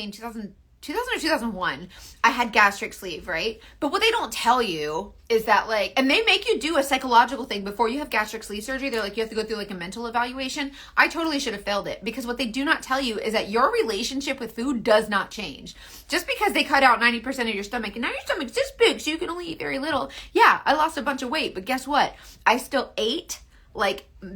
2001, I had gastric sleeve, right? But what they don't tell you is that and they make you do a psychological thing before you have gastric sleeve surgery. They're like, you have to go through a mental evaluation. I totally should have failed it, because what they do not tell you is that your relationship with food does not change. Just because they cut out 90% of your stomach and now your stomach's this big, so you can only eat very little. Yeah, I lost a bunch of weight, but guess what? I still ate,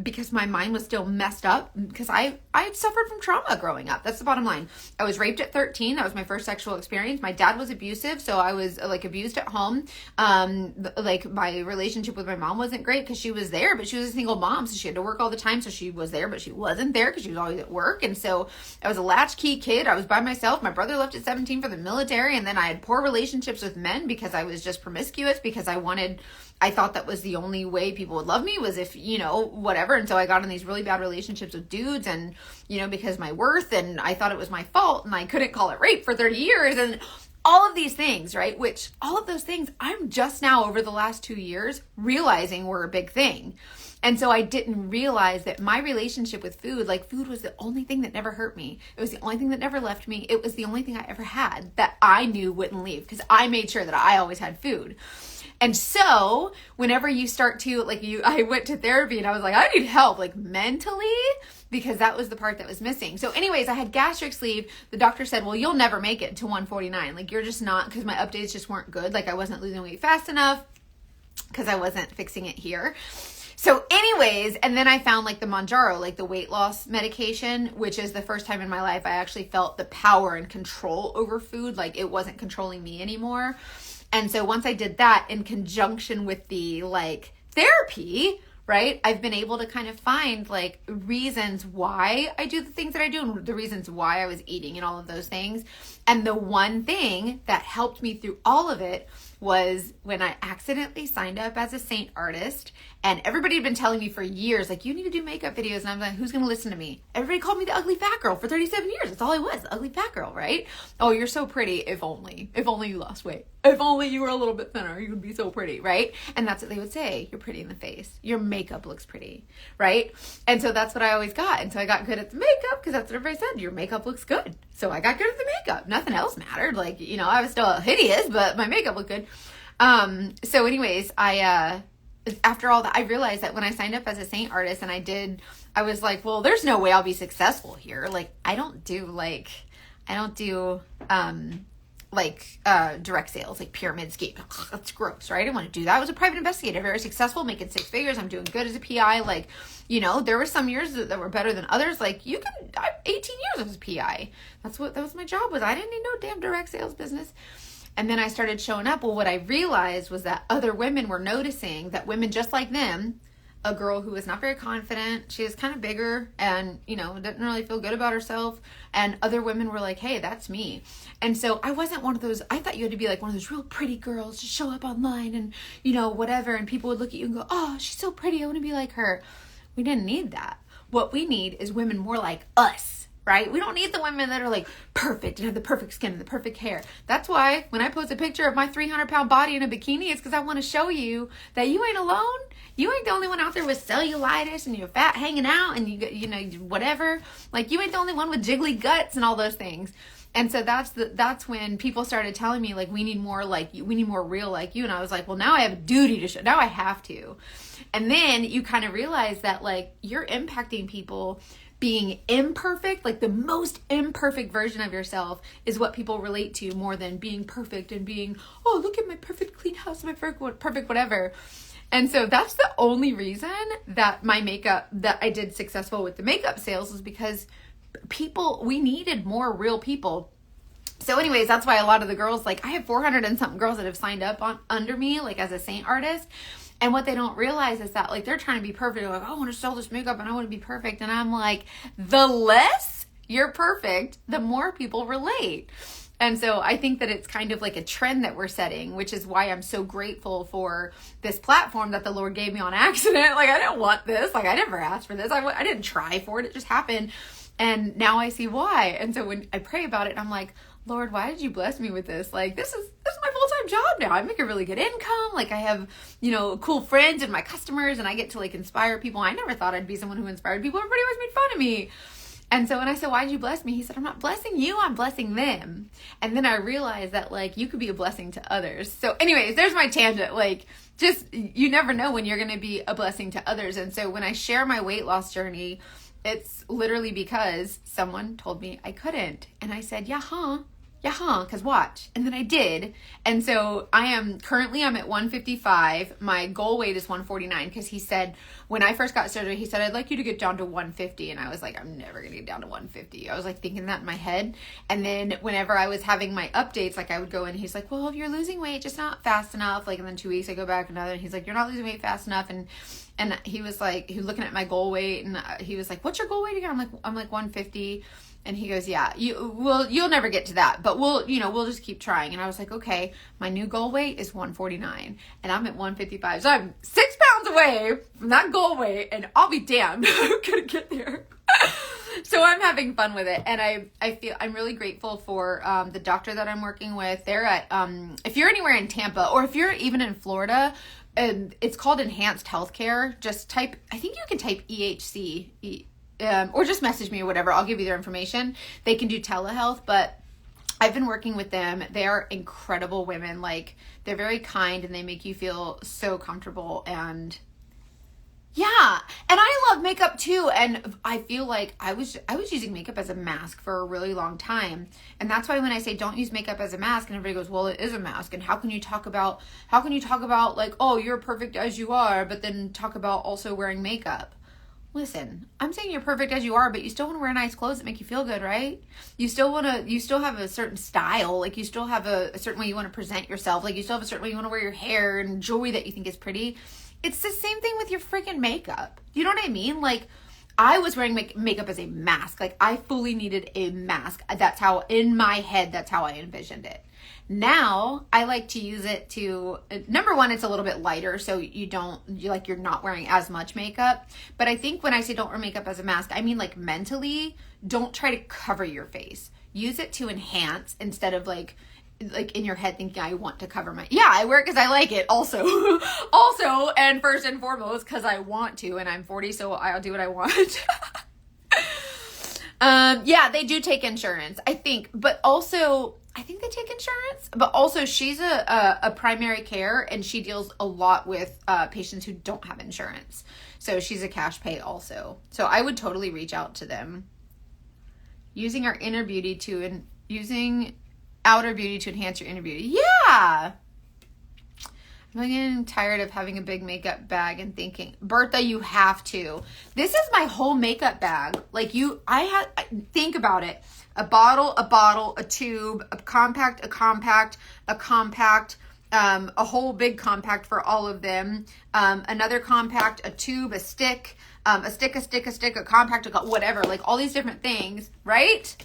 because my mind was still messed up, because I had suffered from trauma growing up. That's the bottom line. I was raped at 13. That was my first sexual experience. My dad was abusive, so I was abused at home. My relationship with my mom wasn't great because she was there, but she was a single mom, so she had to work all the time. So she was there, but she wasn't there because she was always at work. And so I was a latchkey kid. I was by myself. My brother left at 17 for the military, and then I had poor relationships with men because I was just promiscuous, because I thought that was the only way people would love me, was if, whatever. And so I got in these really bad relationships with dudes, and, because my worth, and I thought it was my fault, and I couldn't call it rape for 30 years, and all of these things, right? Which all of those things I'm just now over the last 2 years realizing were a big thing. And so I didn't realize that my relationship with food, food was the only thing that never hurt me. It was the only thing that never left me. It was the only thing I ever had that I knew wouldn't leave, because I made sure that I always had food. And so whenever you start to, I went to therapy and I was like, I need help, mentally, because that was the part that was missing. So anyways, I had gastric sleeve. The doctor said, well, you'll never make it to 149. You're just not, because my updates just weren't good. I wasn't losing weight fast enough because I wasn't fixing it here. So anyways, and then I found the Mounjaro, the weight loss medication, which is the first time in my life I actually felt the power and control over food. It wasn't controlling me anymore. And so once I did that in conjunction with the therapy, right, I've been able to kind of find reasons why I do the things that I do, and the reasons why I was eating and all of those things. And the one thing that helped me through all of it was when I accidentally signed up as a Saint artist, and everybody had been telling me for years, you need to do makeup videos. And I'm like, who's going to listen to me? Everybody called me the ugly fat girl for 37 years. That's all I was, the ugly fat girl, right? Oh, you're so pretty. If only you lost weight. If only you were a little bit thinner, you would be so pretty, right? And that's what they would say. You're pretty in the face. Your makeup looks pretty, right? And so that's what I always got. And so I got good at the makeup because that's what everybody said. Your makeup looks good. So I got good at the makeup. Nothing else mattered. I was still hideous, but my makeup looked good. So anyways, after all that, I realized that when I signed up as a Saint artist and I was like, well, there's no way I'll be successful here. I don't do direct sales, pyramid scheme. That's gross, right? I didn't want to do that. I was a private investigator, very successful, making 6 figures. I'm doing good as a PI. There were some years that were better than others. 18 years as a PI. That was my job. I didn't need no damn direct sales business. And then I started showing up. Well, what I realized was that other women were noticing that women just like them, a girl who was not very confident. She was kind of bigger and, you know, didn't really feel good about herself. And other women were like, hey, that's me. And so I wasn't one of those, I thought you had to be like one of those real pretty girls to show up online and, you know, whatever. And people would look at you and go, oh, she's so pretty, I want to be like her. We didn't need that. What we need is women more like us, right? We don't need the women that are like perfect and have the perfect skin and the perfect hair. That's why when I post a picture of my 300-pound body in a bikini, it's because I want to show you that you ain't alone. You ain't the only one out there with cellulitis and you're fat hanging out and you know, whatever. Like, you ain't the only one with jiggly guts and all those things. And so that's when people started telling me, like, we need more like you, we need more real like you. And I was like, well, now I have a duty to show, now I have to. And then you kind of realize that, like, you're impacting people being imperfect, like the most imperfect version of yourself is what people relate to more than being perfect and being, oh, look at my perfect clean house, my perfect whatever. And so that's the only reason that my makeup, that I did successful with the makeup sales, was because people, we needed more real people. So anyways, that's why a lot of the girls, like, I have 400 and something girls that have signed up on under me, like, as a Saint artist. And what they don't realize is that, like, they're trying to be perfect. They're like, I want to sell this makeup and I want to be perfect. And I'm like, the less you're perfect, the more people relate. And so I think that it's kind of like a trend that we're setting, which is why I'm so grateful for this platform that the Lord gave me on accident. Like, I didn't want this. Like, I never asked for this. I didn't try for it. It just happened. And now I see why. And so when I pray about it, I'm like, Lord, why did you bless me with this? Like, this is my full-time job now. I make a really good income. Like, I have, you know, cool friends and my customers, and I get to, like, inspire people. I never thought I'd be someone who inspired people. Everybody always made fun of me. And so when I said, why did you bless me? He said, I'm not blessing you, I'm blessing them. And then I realized that, like, you could be a blessing to others. So anyways, there's my tangent. Like, just, you never know when you're going to be a blessing to others. And so when I share my weight loss journey, it's literally because someone told me I couldn't. And I said, because watch. And then I did. And so I'm at 155. My goal weight is 149 because he said, when I first got surgery, he said, I'd like you to get down to 150. And I was like, I'm never going to get down to 150. I was like thinking that in my head. And then whenever I was having my updates, like I would go in, he's like, well, if you're losing weight, just not fast enough. Like, and then 2 weeks I go back another, and he's like, you're not losing weight fast enough. And he was like, he was looking at my goal weight, and he was like, what's your goal weight again? I'm like 150. And he goes, yeah, you'll never get to that, but we'll just keep trying. And I was like, okay, my new goal weight is 149 and I'm at 155. So I'm 6 pounds away from that goal weight, and I'll be damned. I'm going to get there. So I'm having fun with it. And I feel I'm really grateful for the doctor that I'm working with. They're at, if you're anywhere in Tampa, or if you're even in Florida, it's called Enhanced Healthcare. Just I think you can type EHC, or just message me or whatever. I'll give you their information. They can do telehealth, but I've been working with them. They are incredible women. Like, they're very kind and they make you feel so comfortable. And yeah, and I love makeup too. And I feel like I was using makeup as a mask for a really long time. And that's why when I say don't use makeup as a mask, and everybody goes, well, it is a mask. And how can you talk about like, oh, you're perfect as you are, but then talk about also wearing makeup? Listen, I'm saying you're perfect as you are, but you still want to wear nice clothes that make you feel good, right? You still have a certain style. Like, you still have a certain way you want to present yourself. Like, you still have a certain way you want to wear your hair and jewelry that you think is pretty. It's the same thing with your freaking makeup. You know what I mean? Like, I was wearing makeup as a mask. Like, I fully needed a mask. That's how, in my head, that's how I envisioned it. Now, I like to use it to, number one, it's a little bit lighter, so you're not wearing as much makeup. But I think when I say don't wear makeup as a mask, I mean, like, mentally, don't try to cover your face. Use it to enhance instead of like in your head thinking, I want to cover I wear it because I like it also. And first and foremost, because I want to, and I'm 40, so I'll do what I want. They do take insurance, I think, but also, I think they take insurance, but also she's a primary care, and she deals a lot with patients who don't have insurance. So she's a cash pay also. So I would totally reach out to them. Using outer beauty to enhance your inner beauty. Yeah. I'm getting tired of having a big makeup bag and thinking, Bertha, you have to. This is my whole makeup bag. Like, think about it. A bottle, a tube, a compact, a whole big compact for all of them, another compact, a tube, a stick, a compact, whatever, like all these different things, right?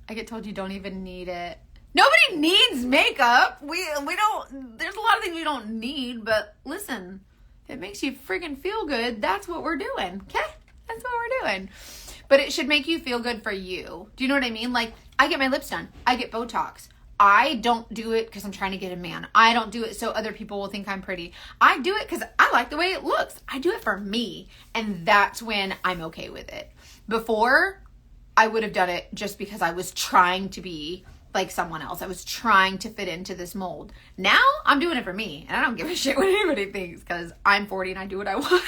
I get told you don't even need it. Nobody needs makeup. We don't, there's a lot of things we don't need, but listen, if it makes you freaking feel good, that's what we're doing, okay? That's what we're doing. But it should make you feel good for you. Do you know what I mean? Like, I get my lips done. I get Botox. I don't do it because I'm trying to get a man. I don't do it so other people will think I'm pretty. I do it because I like the way it looks. I do it for me. And that's when I'm okay with it. Before, I would have done it just because I was trying to be like someone else. I was trying to fit into this mold. Now, I'm doing it for me. And I don't give a shit what anybody thinks because I'm 40 and I do what I want.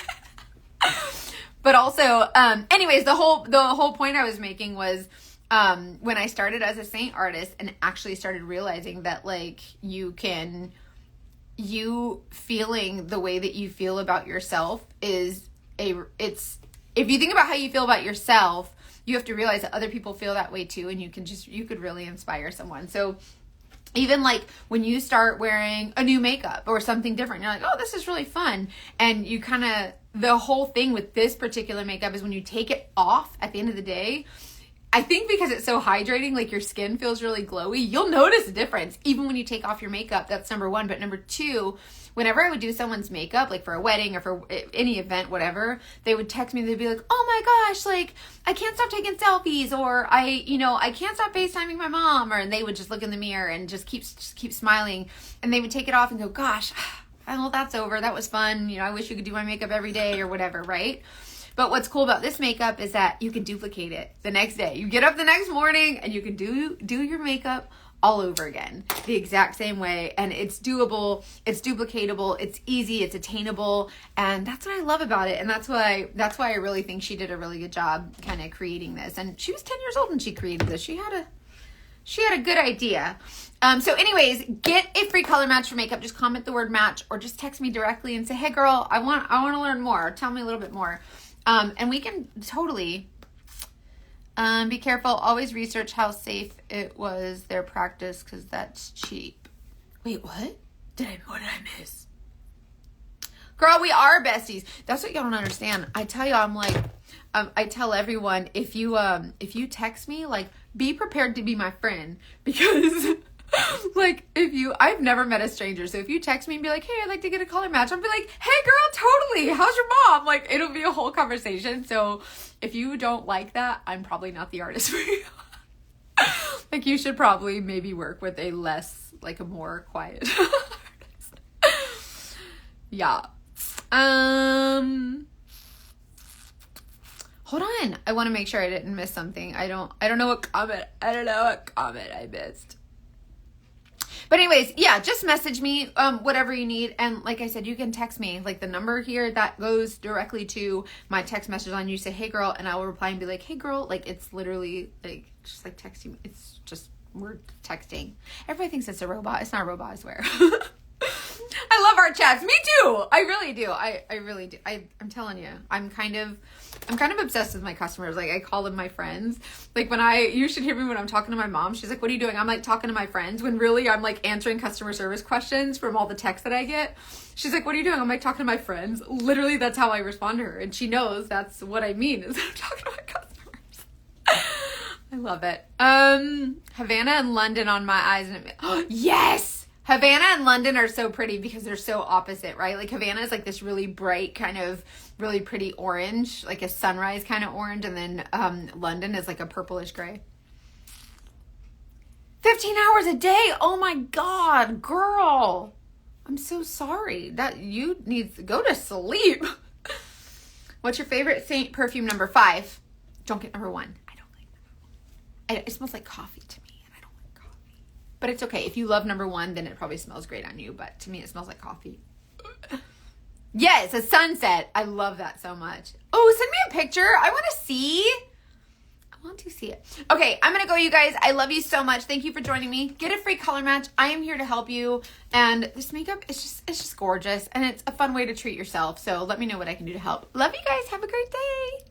But also, anyways, the whole point I was making was when I started as a Saint artist and actually started realizing that like you feeling the way that you feel about yourself if you think about how you feel about yourself, you have to realize that other people feel that way too, and you could really inspire someone. So even like when you start wearing a new makeup or something different, you're like, oh, this is really fun. And you kind of, the whole thing with this particular makeup is when you take it off at the end of the day, I think because it's so hydrating, like your skin feels really glowy, you'll notice a difference even when you take off your makeup. That's number one. But number two, whenever I would do someone's makeup, like for a wedding or for any event, whatever, they would text me, they'd be like, oh my gosh, like I can't stop taking selfies, or I can't stop FaceTiming my mom, and they would just look in the mirror and just keep smiling, and they would take it off and go, gosh, well, that's over. That was fun. I wish you could do my makeup every day or whatever, right? But what's cool about this makeup is that you can duplicate it the next day. You get up the next morning and you can do your makeup all over again the exact same way, and it's doable, it's duplicatable, it's easy, it's attainable, and that's what I love about it. And that's why I really think she did a really good job kind of creating this. And she was 10 years old when she created this. She had a good idea. So anyways, get a free color match for makeup. Just comment the word match or just text me directly and say, hey girl, I want to learn more. Tell me a little bit more. And we can totally be careful. Always research how safe it was, their practice, because that's cheap. Wait, what? What did I miss? Girl, we are besties. That's what y'all don't understand. I tell you, I'm like, I tell everyone, if you text me, like, be prepared to be my friend, because like I've never met a stranger. So if you text me and be like, hey, I'd like to get a color match, I'll be like, hey girl, totally. How's your mom? Like, it'll be a whole conversation. So if you don't like that, I'm probably not the artist for you. Like, you should probably maybe work with a more quiet artist. Yeah. Hold on. I want to make sure I didn't miss something. I don't know what comment I missed. But anyways, yeah, just message me, whatever you need. And like I said, you can text me, like the number here that goes directly to my text message line. You say, hey girl, and I will reply and be like, hey girl, like it's literally like, just like texting. It's just, we're texting. Everybody thinks it's a robot. It's not a robot, I swear. I love our chats. Me too. I really do. I really do. I'm telling you, I'm kind of obsessed with my customers. Like, I call them my friends. Like, you should hear me when I'm talking to my mom. She's like, what are you doing? I'm like talking to my friends, when really I'm like answering customer service questions from all the texts that I get. She's like, what are you doing? I'm like talking to my friends. Literally, that's how I respond to her. And she knows that's what I mean, is I'm talking to my customers. I love it. Havana and London on my eyes. And yes! Havana and London are so pretty because they're so opposite, right? Like, Havana is like this really bright, kind of really pretty orange, like a sunrise kind of orange. And then London is like a purplish gray. 15 hours a day. Oh my God, girl. I'm so sorry. That you need to go to sleep. What's your favorite Saint perfume? Number 5. Don't get number 1. I don't like number 1. It smells like coffee to me. But it's okay. If you love number 1, then it probably smells great on you. But to me, it smells like coffee. Yes, a sunset. I love that so much. Oh, send me a picture. I want to see. I want to see it. Okay, I'm going to go, you guys. I love you so much. Thank you for joining me. Get a free color match. I am here to help you. And this makeup is just gorgeous. And it's a fun way to treat yourself. So let me know what I can do to help. Love you guys. Have a great day.